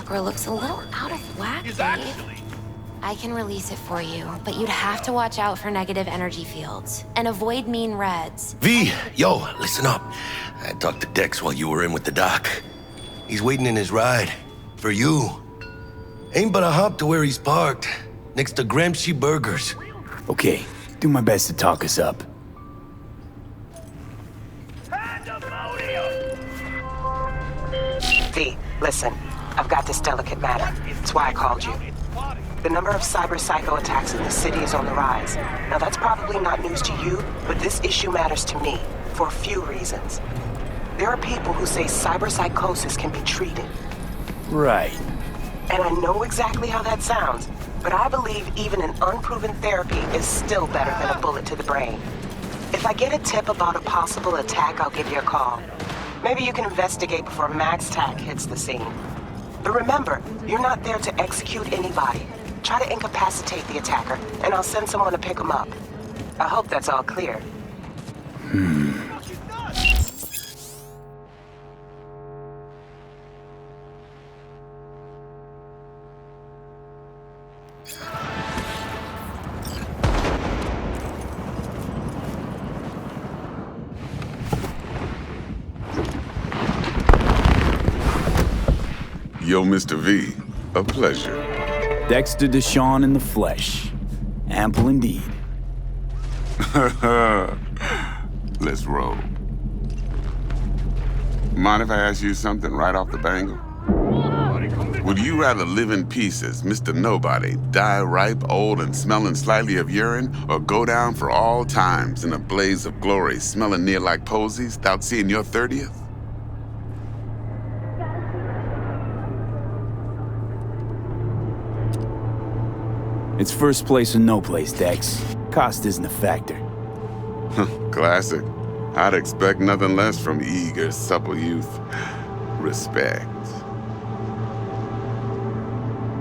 chakra looks a little out of whack, Dave. I can release it for you, but you'd have to watch out for negative energy fields and avoid mean reds. V, yo, listen up. I talked to Dex while you were in with the doc. He's waiting in his ride. For you. Ain't but a hop to where he's parked. Next to Gramsci Burgers. Okay, do my best to talk us up. V, listen. I've got this delicate matter. That's why I called you. The number of cyber-psycho attacks in the city is on the rise. Now that's probably not news to you, but this issue matters to me for a few reasons. There are people who say cyberpsychosis can be treated. Right. And I know exactly how that sounds, but I believe even an unproven therapy is still better than a bullet to the brain. If I get a tip about a possible attack, I'll give you a call. Maybe you can investigate before MaxTac hits the scene. But remember, you're not there to execute anybody. Try to incapacitate the attacker, and I'll send someone to pick him up. I hope that's all clear. Yo, Mr. V, a pleasure. Dexter Deshawn in the flesh. Ample indeed. Let's roll. Mind if I ask you something right off the bangle? Would you rather live in peace as Mr. Nobody, die ripe, old, and smelling slightly of urine, or go down for all times in a blaze of glory, smelling near like posies, without seeing your 30th? It's first place or no place, Dex. Cost isn't a factor. Classic. I'd expect nothing less from eager, supple youth. Respect.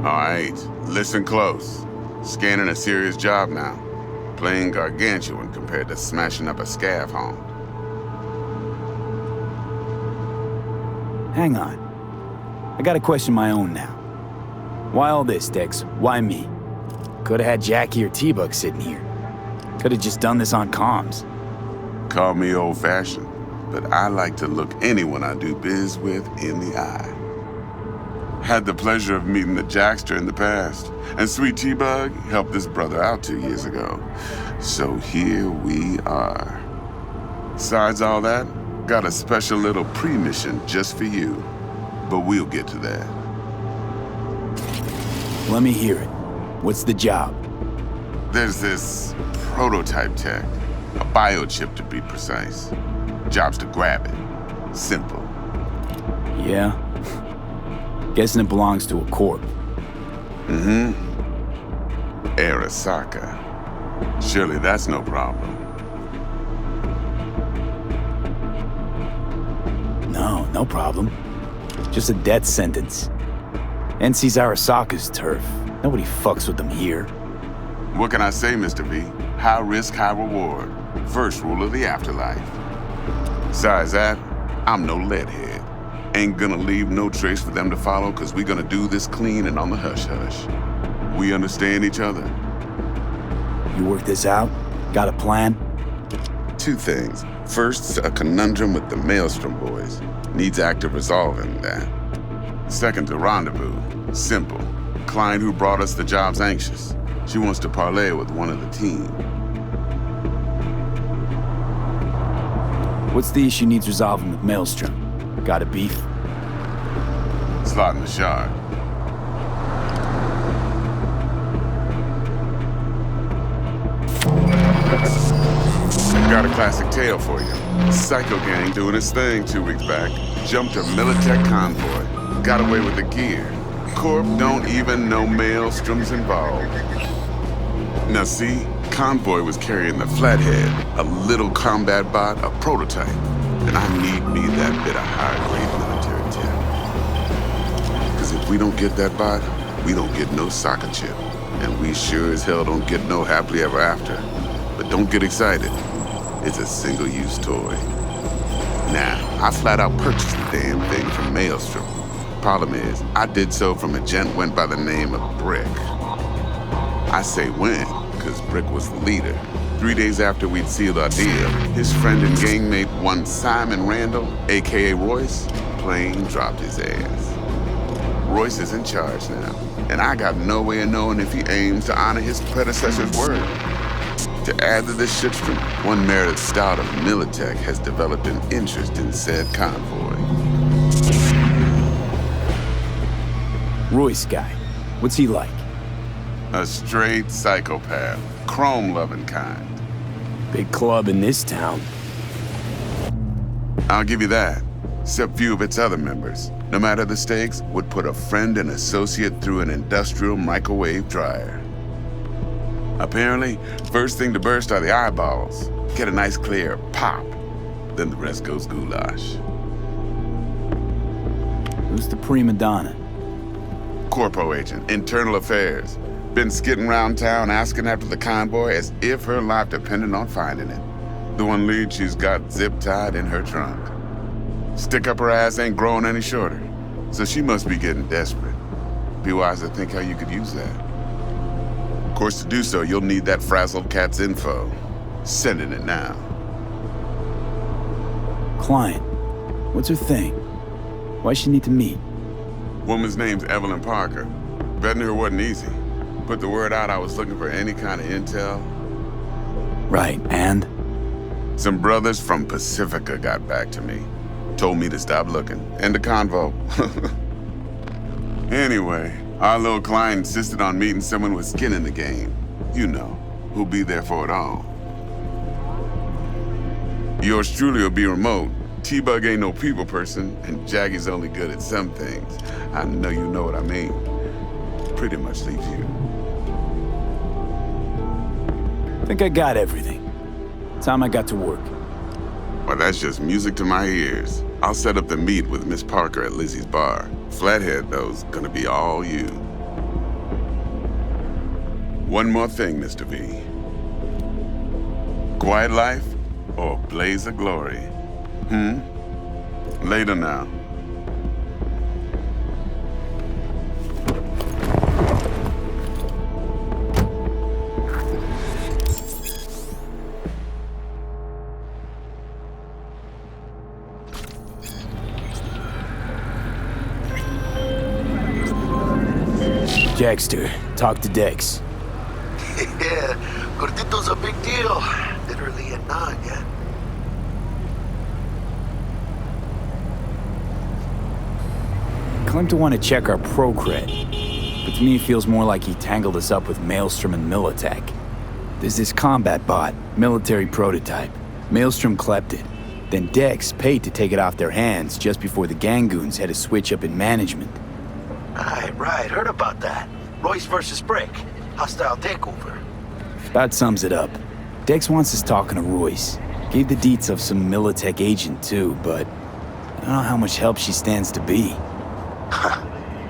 All right, listen close. Scanning a serious job now. Playing gargantuan compared to smashing up a scav home. Hang on. I got a question of my own now. Why all this, Dex? Why me? Could've had Jackie or T-Bug sitting here. Could've just done this on comms. Call me old-fashioned, but I like to look anyone I do biz with in the eye. Had the pleasure of meeting the Jackster in the past, and sweet T-Bug helped this brother out 2 years ago. So here we are. Besides all that, got a special little pre-mission just for you. But we'll get to that. Let me hear it. What's the job? There's this prototype tech, a biochip to be precise. Job's to grab it. Simple. Yeah? Guessing it belongs to a corp. Mm-hmm. Arasaka. Surely that's no problem. No problem. Just a death sentence. NC's Arasaka's turf. Nobody fucks with them here. What can I say, Mr. V? High risk, high reward. First rule of the afterlife. Besides that, I'm no leadhead. Ain't gonna leave no trace for them to follow, cause we gonna do this clean and on the hush-hush. We understand each other. You work this out? Got a plan? Two things. First, a conundrum with the Maelstrom boys. Needs active resolving that. Second, a rendezvous. Simple. Client who brought us the job's anxious. She wants to parlay with one of the team. What's the issue needs resolving with Maelstrom? Got a beef? Slot in the shard. Got a classic tale for you. Psycho gang doing its thing 2 weeks back. Jumped a Militech convoy. Got away with the gear. Corp don't even know Maelstrom's involved. Now see, convoy was carrying the Flathead, a little combat bot, a prototype. And I need me that bit of high-grade military tech. Cause if we don't get that bot, we don't get no soccer chip. And we sure as hell don't get no happily ever after. But don't get excited. It's a single-use toy. Now, I flat out purchased the damn thing from Maelstrom. Problem is, I did so from a gent went by the name of Brick. I say when, because Brick was the leader. 3 days after we'd sealed our deal, his friend and gangmate, one Simon Randall, aka Royce, plain dropped his ass. Royce is in charge now, and I got no way of knowing if he aims to honor his predecessor's word. To add to this shitstorm, one Meredith Stout of Militech has developed an interest in said convoy. Royce guy. What's he like? A straight psychopath, chrome-loving kind. Big club in this town. I'll give you that, except few of its other members, no matter the stakes, would put a friend and associate through an industrial microwave dryer. Apparently, first thing to burst are the eyeballs. Get a nice clear pop, then the rest goes goulash. Who's the prima donna? Corpo agent, internal affairs. Been skidding around town asking after the convoy as if her life depended on finding it. The one lead she's got zip-tied in her trunk. Stick up her ass ain't growing any shorter, so she must be getting desperate. Be wise to think how you could use that. Of course, to do so, you'll need that frazzled cat's info. Sending it now. Client. What's her thing? Why's she need to meet? Woman's name's Evelyn Parker. Betting her wasn't easy. Put the word out I was looking for any kind of intel. Right, and? Some brothers from Pacifica got back to me. Told me to stop looking. End the convo. Anyway, our little client insisted on meeting someone with skin in the game. You know, who'll be there for it all. Yours truly will be remote. T-Bug ain't no people person, and Jaggy's only good at some things. I know you know what I mean. Pretty much leaves you. Think I got everything. Time I got to work. Well, that's just music to my ears. I'll set up the meet with Miss Parker at Lizzie's bar. Flathead, though's gonna be all you. One more thing, Mr. V. Quiet life or blaze of glory? Later now. Jackster, talk to Dex. Yeah, Gordito's a big deal. Literally a nod, yeah. Claimed to want to check our pro cred, but to me it feels more like he tangled us up with Maelstrom and Militech. There's this combat bot, military prototype. Maelstrom clept it. Then Dex paid to take it off their hands just before the Gangoons had a switch up in management. Right, heard about that. Royce versus Brick. Hostile takeover. About sums it up. Dex wants us talking to Royce. Gave the deets of some Militech agent too, but I don't know how much help she stands to be.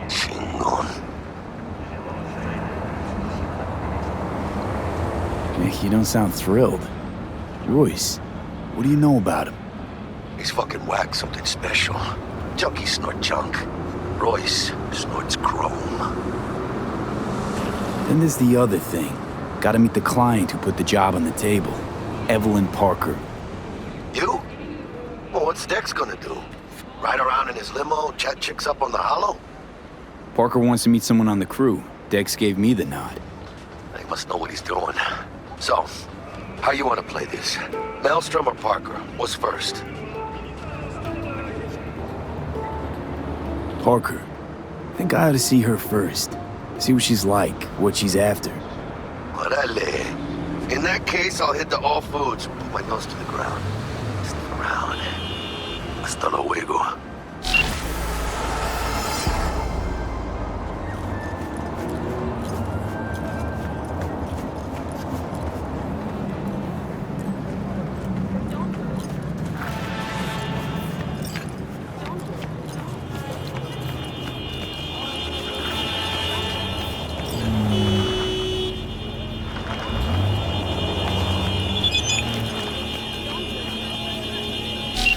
Chingon. You don't sound thrilled. Royce, what do you know about him? He's fucking whack, something special. Junkies snort junk. Royce snorts chrome. Then there's the other thing. Gotta meet the client who put the job on the table. Evelyn Parker. You? Well, what's Dex gonna do? Ride around in his limo, chat chicks up on the hollow? Parker wants to meet someone on the crew. Dex gave me the nod. He must know what he's doing. So, how you want to play this? Maelstrom or Parker? What's first? Parker. Think I ought to see her first. See what she's like, what she's after. Orale. In that case, I'll hit the all foods. Put my nose to the ground. Stick around. Hasta luego.